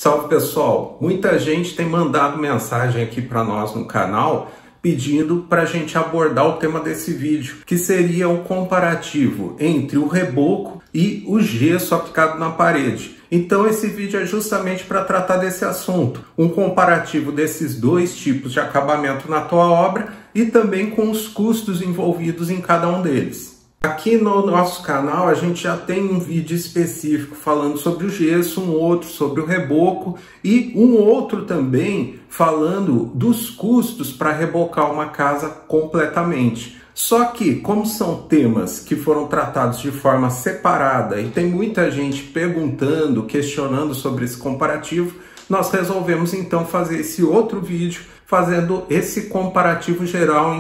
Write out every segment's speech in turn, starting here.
Salve pessoal, muita gente tem mandado mensagem aqui para nós no canal pedindo para a gente abordar o tema desse vídeo, que seria o comparativo entre o reboco e o gesso aplicado na parede. Então esse vídeo é justamente para tratar desse assunto, um comparativo desses dois tipos de acabamento na tua obra e também com os custos envolvidos em cada um deles. Aqui no nosso canal a gente já tem um vídeo específico falando sobre o gesso, um outro sobre o reboco e um outro também falando dos custos para rebocar uma casa completamente. Só que, como são temas que foram tratados de forma separada e tem muita gente perguntando, questionando sobre esse comparativo, nós resolvemos então fazer esse outro vídeo fazendo esse comparativo geral,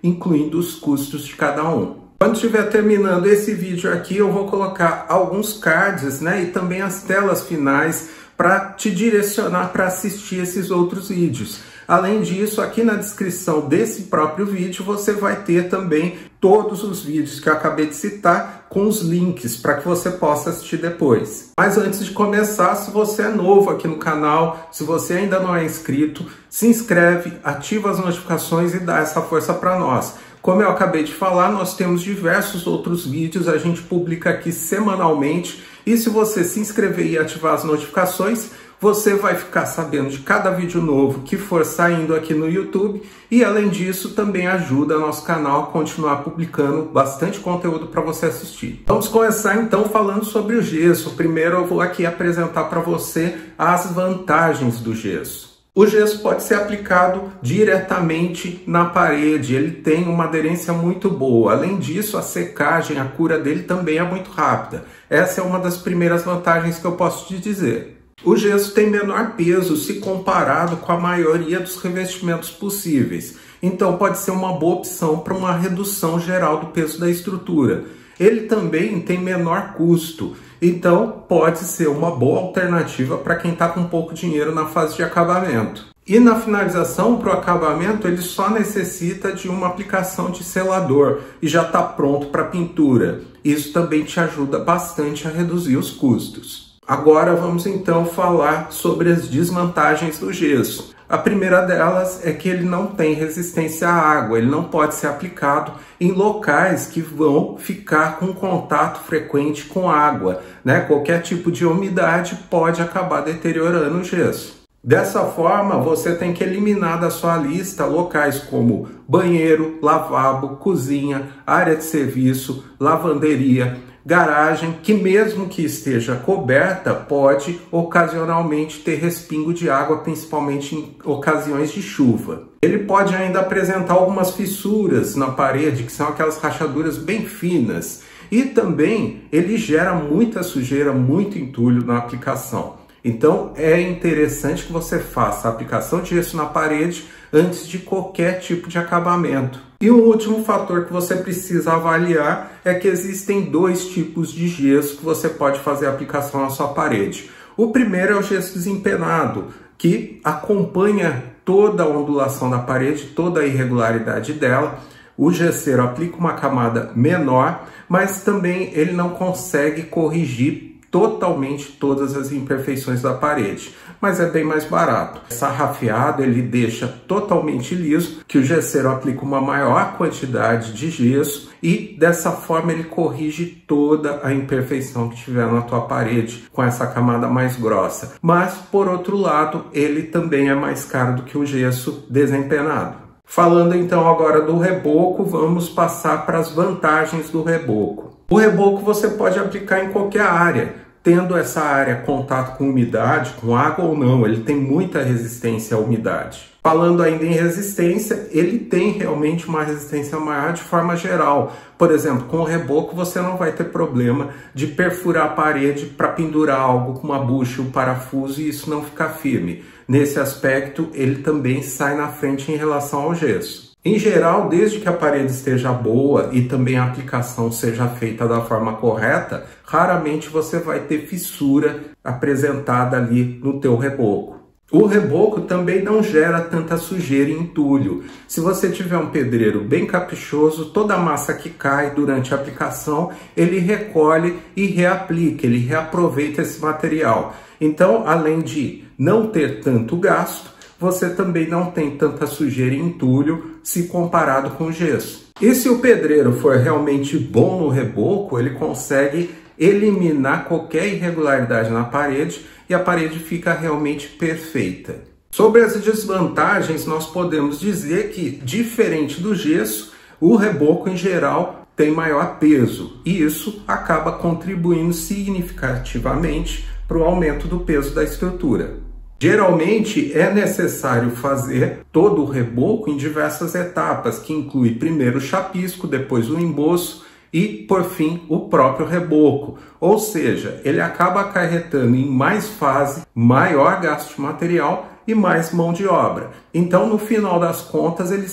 incluindo os custos de cada um. Quando estiver terminando esse vídeo aqui, eu vou colocar alguns cards, e também as telas finais para te direcionar para assistir esses outros vídeos. Além disso, aqui na descrição desse próprio vídeo, você vai ter também todos os vídeos que eu acabei de citar com os links para que você possa assistir depois. Mas antes de começar, se você é novo aqui no canal, se você ainda não é inscrito, se inscreve, ativa as notificações e dá essa força para nós. Como eu acabei de falar, nós temos diversos outros vídeos, a gente publica aqui semanalmente e se você se inscrever e ativar as notificações, você vai ficar sabendo de cada vídeo novo que for saindo aqui no YouTube e além disso também ajuda nosso canal a continuar publicando bastante conteúdo para você assistir. Vamos começar então falando sobre o gesso. Primeiro eu vou aqui apresentar para você as vantagens do gesso. O gesso pode ser aplicado diretamente na parede, ele tem uma aderência muito boa. Além disso, a secagem, a cura dele também é muito rápida. Essa é uma das primeiras vantagens que eu posso te dizer. O gesso tem menor peso se comparado com a maioria dos revestimentos possíveis. Então pode ser uma boa opção para uma redução geral do peso da estrutura. Ele também tem menor custo. Então, pode ser uma boa alternativa para quem está com pouco dinheiro na fase de acabamento. E na finalização, para o acabamento, ele só necessita de uma aplicação de selador e já está pronto para pintura. Isso também te ajuda bastante a reduzir os custos. Agora vamos então falar sobre as desvantagens do gesso. A primeira delas é que ele não tem resistência à água, ele não pode ser aplicado em locais que vão ficar com contato frequente com água, Qualquer tipo de umidade pode acabar deteriorando o gesso. Dessa forma, você tem que eliminar da sua lista locais como banheiro, lavabo, cozinha, área de serviço, lavanderia, garagem, que mesmo que esteja coberta, pode ocasionalmente ter respingo de água, principalmente em ocasiões de chuva. Ele pode ainda apresentar algumas fissuras na parede, que são aquelas rachaduras bem finas. E também ele gera muita sujeira, muito entulho na aplicação. Então é interessante que você faça a aplicação de gesso na parede antes de qualquer tipo de acabamento. E um último fator que você precisa avaliar é que existem dois tipos de gesso que você pode fazer a aplicação na sua parede. O primeiro é o gesso desempenado, que acompanha toda a ondulação da parede, toda a irregularidade dela. O gesseiro aplica uma camada menor, mas também ele não consegue corrigir totalmente todas as imperfeições da parede, mas é bem mais barato. Sarrafeado ele deixa totalmente liso, que o gesseiro aplica uma maior quantidade de gesso e dessa forma ele corrige toda a imperfeição que tiver na tua parede com essa camada mais grossa. Mas por outro lado, ele também é mais caro do que o gesso desempenado. Falando então agora do reboco, vamos passar para as vantagens do reboco. O reboco você pode aplicar em qualquer área, tendo essa área contato com umidade, com água ou não, ele tem muita resistência à umidade. Falando ainda em resistência, ele tem realmente uma resistência maior de forma geral. Por exemplo, com o reboco você não vai ter problema de perfurar a parede para pendurar algo com uma bucha, um parafuso e isso não ficar firme. Nesse aspecto, ele também sai na frente em relação ao gesso. Em geral, desde que a parede esteja boa e também a aplicação seja feita da forma correta, raramente você vai ter fissura apresentada ali no teu reboco. O reboco também não gera tanta sujeira e entulho. Se você tiver um pedreiro bem caprichoso, toda a massa que cai durante a aplicação, ele recolhe e reaplica, ele reaproveita esse material. Então, além de não ter tanto gasto, você também não tem tanta sujeira e entulho se comparado com o gesso. E se o pedreiro for realmente bom no reboco, ele consegue eliminar qualquer irregularidade na parede e a parede fica realmente perfeita. Sobre as desvantagens, nós podemos dizer que, diferente do gesso, o reboco em geral tem maior peso e isso acaba contribuindo significativamente para o aumento do peso da estrutura. Geralmente é necessário fazer todo o reboco em diversas etapas, que inclui primeiro o chapisco, depois o emboço e, por fim, o próprio reboco. Ou seja, ele acaba acarretando em mais fase, maior gasto de material e mais mão de obra. Então, no final das contas, ele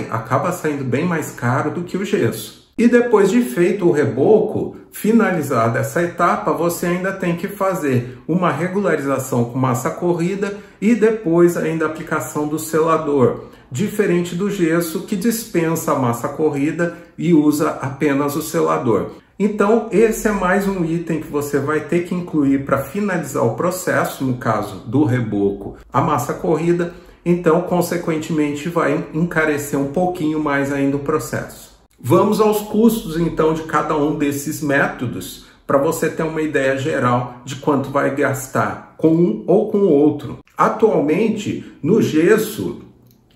acaba saindo bem mais caro do que o gesso. E depois de feito o reboco, finalizada essa etapa, você ainda tem que fazer uma regularização com massa corrida e depois ainda a aplicação do selador, diferente do gesso que dispensa a massa corrida e usa apenas o selador. Então, esse é mais um item que você vai ter que incluir para finalizar o processo, no caso do reboco, a massa corrida, então, consequentemente, vai encarecer um pouquinho mais ainda o processo. Vamos aos custos, então, de cada um desses métodos, para você ter uma ideia geral de quanto vai gastar com um ou com o outro. Atualmente, no gesso,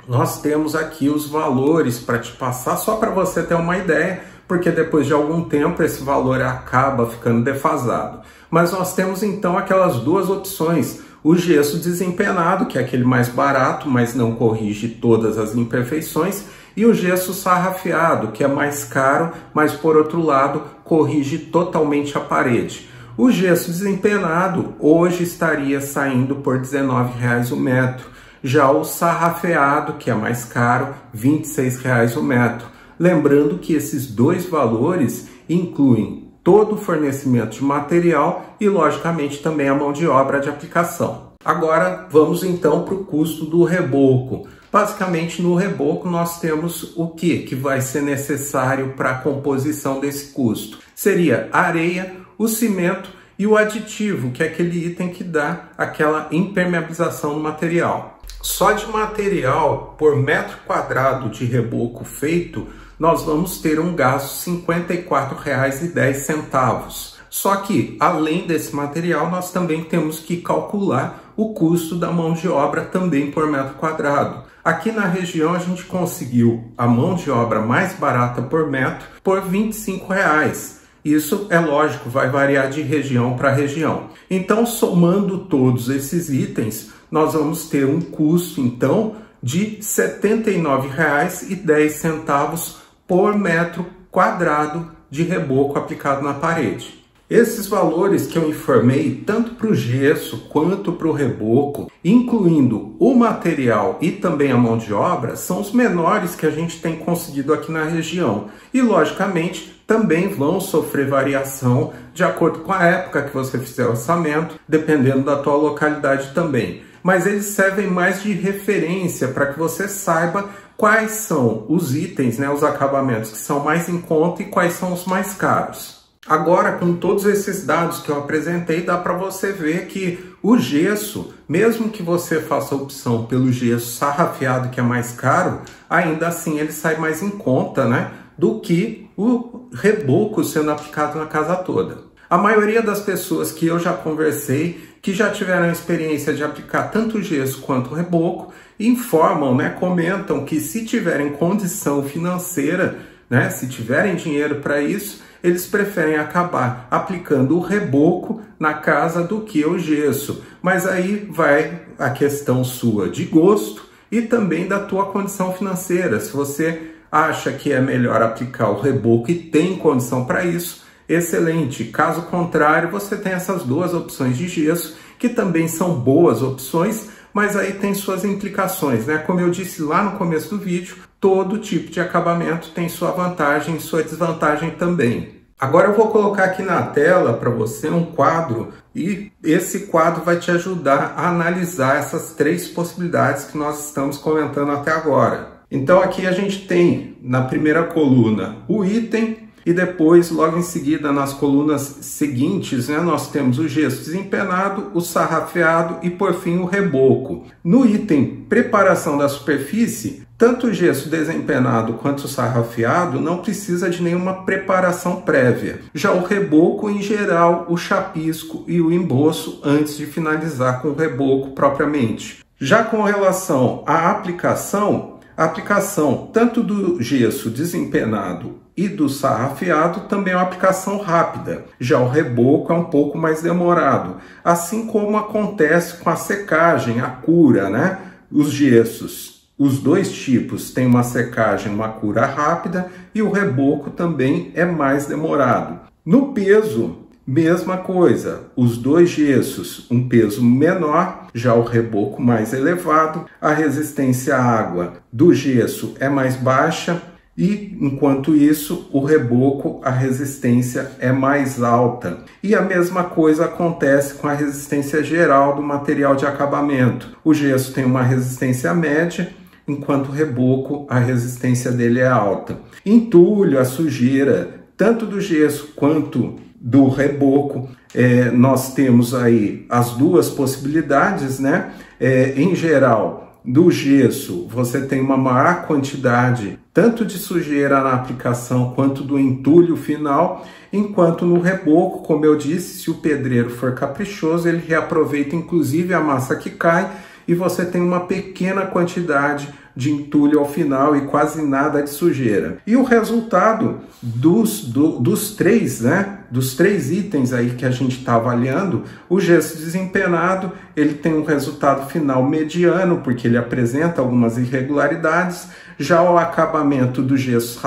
nós temos aqui os valores para te passar, só para você ter uma ideia, porque depois de algum tempo esse valor acaba ficando defasado. Mas nós temos, então, aquelas duas opções. O gesso desempenado, que é aquele mais barato, mas não corrige todas as imperfeições, e o gesso sarrafeado, que é mais caro, mas por outro lado corrige totalmente a parede. O gesso desempenado hoje estaria saindo por R$19,00 o metro. Já o sarrafeado, que é mais caro, R$26,00 o metro. Lembrando que esses dois valores incluem todo o fornecimento de material e, logicamente, também a mão de obra de aplicação. Agora, vamos então para o custo do reboco. Basicamente, no reboco, nós temos o que vai ser necessário para a composição desse custo. Seria a areia, o cimento e o aditivo, que é aquele item que dá aquela impermeabilização no material. Só de material por metro quadrado de reboco feito, nós vamos ter um gasto de R$ 54,10. Só que, além desse material, nós também temos que calcular o custo da mão de obra também por metro quadrado. Aqui na região a gente conseguiu a mão de obra mais barata por metro por R$ 25,00. Isso, é lógico, vai variar de região para região. Então, somando todos esses itens, nós vamos ter um custo, então, de R$ 79,10 por metro quadrado de reboco aplicado na parede. Esses valores que eu informei, tanto para o gesso quanto para o reboco, incluindo o material e também a mão de obra, são os menores que a gente tem conseguido aqui na região. E, logicamente, também vão sofrer variação de acordo com a época que você fizer o orçamento, dependendo da tua localidade também. Mas eles servem mais de referência para que você saiba quais são os itens, os acabamentos que são mais em conta e quais são os mais caros. Agora, com todos esses dados que eu apresentei, dá para você ver que o gesso, mesmo que você faça a opção pelo gesso sarrafeado, que é mais caro, ainda assim ele sai mais em conta, do que o reboco sendo aplicado na casa toda. A maioria das pessoas que eu já conversei, que já tiveram a experiência de aplicar tanto o gesso quanto o reboco, informam, comentam que se tiverem condição financeira, se tiverem dinheiro para isso, eles preferem acabar aplicando o reboco na casa do que o gesso. Mas aí vai a questão sua de gosto e também da tua condição financeira. Se você acha que é melhor aplicar o reboco e tem condição para isso, excelente. Caso contrário, você tem essas duas opções de gesso, que também são boas opções, mas aí tem suas implicações, Como eu disse lá no começo do vídeo, todo tipo de acabamento tem sua vantagem e sua desvantagem também. Agora eu vou colocar aqui na tela para você um quadro e esse quadro vai te ajudar a analisar essas três possibilidades que nós estamos comentando até agora. Então aqui a gente tem na primeira coluna o item e depois, logo em seguida, nas colunas seguintes, nós temos o gesso desempenado, o sarrafeado e, por fim, o reboco. No item preparação da superfície, tanto o gesso desempenado quanto o sarrafeado não precisa de nenhuma preparação prévia. Já o reboco, em geral, o chapisco e o emboço antes de finalizar com o reboco propriamente. Já com relação à aplicação, a aplicação tanto do gesso desempenado e do sarrafeado também é uma aplicação rápida. Já o reboco é um pouco mais demorado, assim como acontece com a secagem, a cura, Os gessos, os dois tipos têm uma secagem, uma cura rápida e o reboco também é mais demorado. No peso, mesma coisa, os dois gessos, um peso menor, já o reboco mais elevado, a resistência à água do gesso é mais baixa e, enquanto isso, o reboco, a resistência é mais alta. E a mesma coisa acontece com a resistência geral do material de acabamento. O gesso tem uma resistência média, enquanto o reboco, a resistência dele é alta. Entulho, a sujeira, tanto do gesso quanto do reboco, nós temos aí as duas possibilidades, em geral, do gesso você tem uma maior quantidade tanto de sujeira na aplicação quanto do entulho final, enquanto no reboco, como eu disse, se o pedreiro for caprichoso, ele reaproveita inclusive a massa que cai e você tem uma pequena quantidade de entulho ao final e quase nada de sujeira. E o resultado dos três itens aí que a gente está avaliando, o gesso desempenado, ele tem um resultado final mediano, porque ele apresenta algumas irregularidades. Já o acabamento do gesso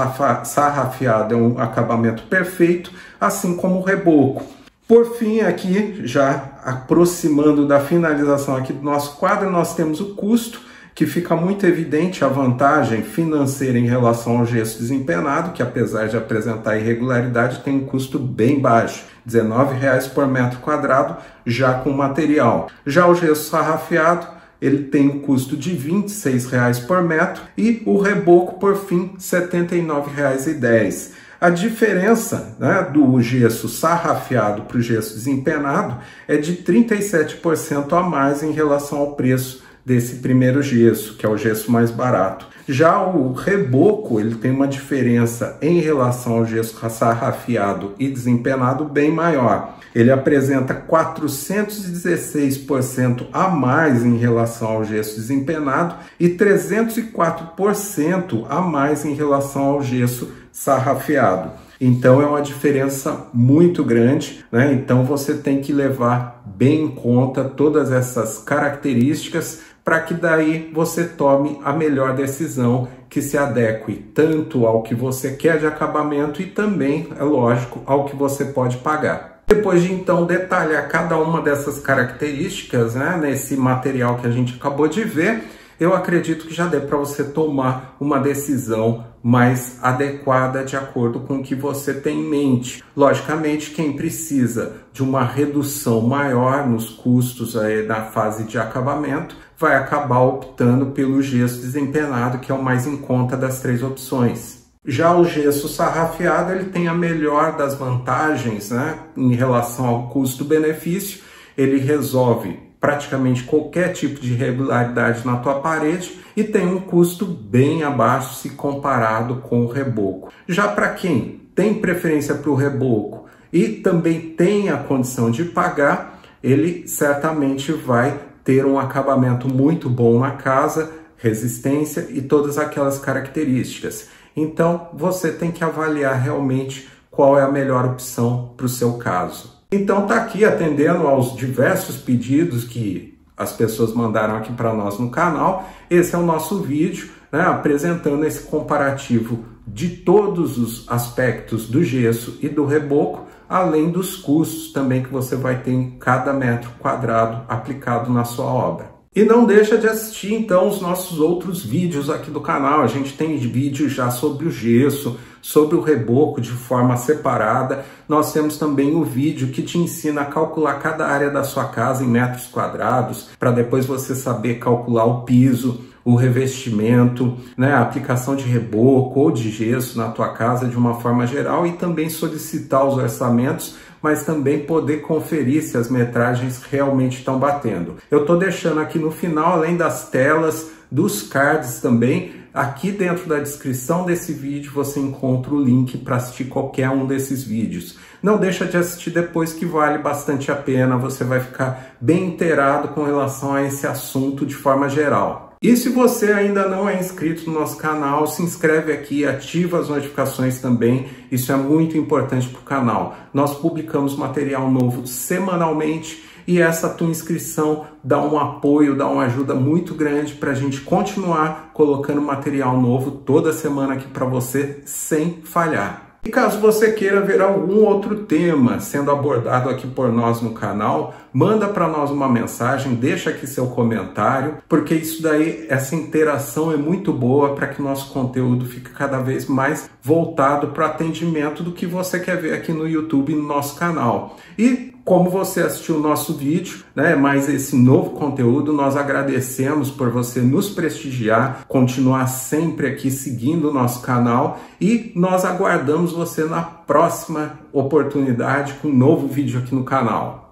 sarrafeado é um acabamento perfeito, assim como o reboco. Por fim, aqui, já aproximando da finalização aqui do nosso quadro, nós temos o custo, que fica muito evidente a vantagem financeira em relação ao gesso desempenado, que apesar de apresentar irregularidade, tem um custo bem baixo, R$ 19,00 por metro quadrado, já com material. Já o gesso sarrafeado, ele tem um custo de R$ 26,00 por metro e o reboco, por fim, R$ 79,10. A diferença do gesso sarrafeado para o gesso desempenado é de 37% a mais em relação ao preço desse primeiro gesso, que é o gesso mais barato. Já o reboco, ele tem uma diferença em relação ao gesso sarrafeado e desempenado bem maior. Ele apresenta 416% a mais em relação ao gesso desempenado e 304% a mais em relação ao gesso sarrafeado. Então é uma diferença muito grande, Então você tem que levar bem em conta todas essas características para que daí você tome a melhor decisão que se adeque tanto ao que você quer de acabamento e também, é lógico, ao que você pode pagar. Depois de então detalhar cada uma dessas características, nesse material que a gente acabou de ver, eu acredito que já dê para você tomar uma decisão mais adequada de acordo com o que você tem em mente. Logicamente, quem precisa de uma redução maior nos custos aí na fase de acabamento, vai acabar optando pelo gesso desempenado, que é o mais em conta das três opções. Já o gesso sarrafeado, ele tem a melhor das vantagens, em relação ao custo-benefício. Ele resolve praticamente qualquer tipo de irregularidade na tua parede e tem um custo bem abaixo se comparado com o reboco. Já para quem tem preferência para o reboco e também tem a condição de pagar, ele certamente vai ter um acabamento muito bom na casa, resistência e todas aquelas características. Então você tem que avaliar realmente qual é a melhor opção para o seu caso. Então tá aqui atendendo aos diversos pedidos que as pessoas mandaram aqui para nós no canal. Esse é o nosso vídeo, apresentando esse comparativo de todos os aspectos do gesso e do reboco, além dos custos também que você vai ter em cada metro quadrado aplicado na sua obra. E não deixa de assistir então os nossos outros vídeos aqui do canal. A gente tem vídeo já sobre o gesso, sobre o reboco de forma separada. Nós temos também o vídeo que te ensina a calcular cada área da sua casa em metros quadrados, para depois você saber calcular o piso, o revestimento, né, a aplicação de reboco ou de gesso na tua casa de uma forma geral, e também solicitar os orçamentos, mas também poder conferir se as metragens realmente estão batendo. Eu estou deixando aqui no final, além das telas, dos cards também, aqui dentro da descrição desse vídeo você encontra o link para assistir qualquer um desses vídeos. Não deixa de assistir depois, que vale bastante a pena, você vai ficar bem inteirado com relação a esse assunto de forma geral. E se você ainda não é inscrito no nosso canal, se inscreve aqui, ativa as notificações também, isso é muito importante para o canal. Nós publicamos material novo semanalmente e essa tua inscrição dá um apoio, dá uma ajuda muito grande para a gente continuar colocando material novo toda semana aqui para você sem falhar. E caso você queira ver algum outro tema sendo abordado aqui por nós no canal, manda para nós uma mensagem, deixa aqui seu comentário, porque isso daí, essa interação é muito boa para que o nosso conteúdo fique cada vez mais voltado para o atendimento do que você quer ver aqui no YouTube e no nosso canal. E como você assistiu o nosso vídeo, né, mais esse novo conteúdo, nós agradecemos por você nos prestigiar, continuar sempre aqui seguindo o nosso canal, e nós aguardamos você na próxima oportunidade com um novo vídeo aqui no canal.